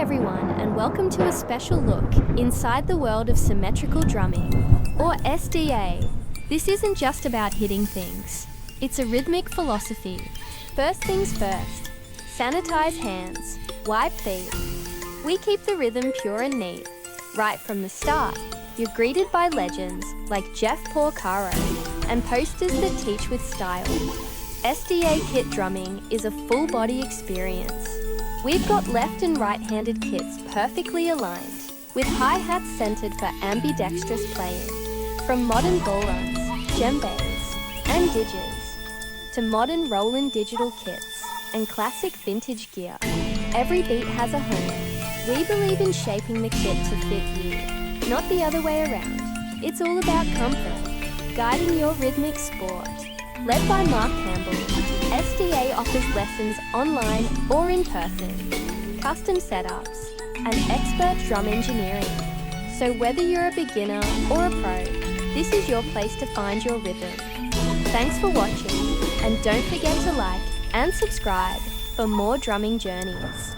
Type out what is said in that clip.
everyone, and welcome to a special look inside the world of symmetrical drumming, or SDA. This isn't just about hitting things. It's a rhythmic philosophy. First things first, sanitize hands, wipe feet. We keep the rhythm pure and neat. Right from the start, you're greeted by legends like Jeff Porcaro and posters that teach with style. SDA kit drumming is a full-body experience. We've got left and right-handed kits perfectly aligned, with hi-hats centered for ambidextrous playing. From modern ball runs, djembes, and didges, to modern roll-in digital kits and classic vintage gear, every beat has a home. We believe in shaping the kit to fit you, not the other way around. It's all about comfort, guiding your rhythmic sport. Led by Mark Campbell, SDA offers lessons online or in person, custom setups, and expert drum engineering. So whether you're a beginner or a pro, this is your place to find your rhythm. Thanks for watching, and don't forget to like and subscribe for more drumming journeys.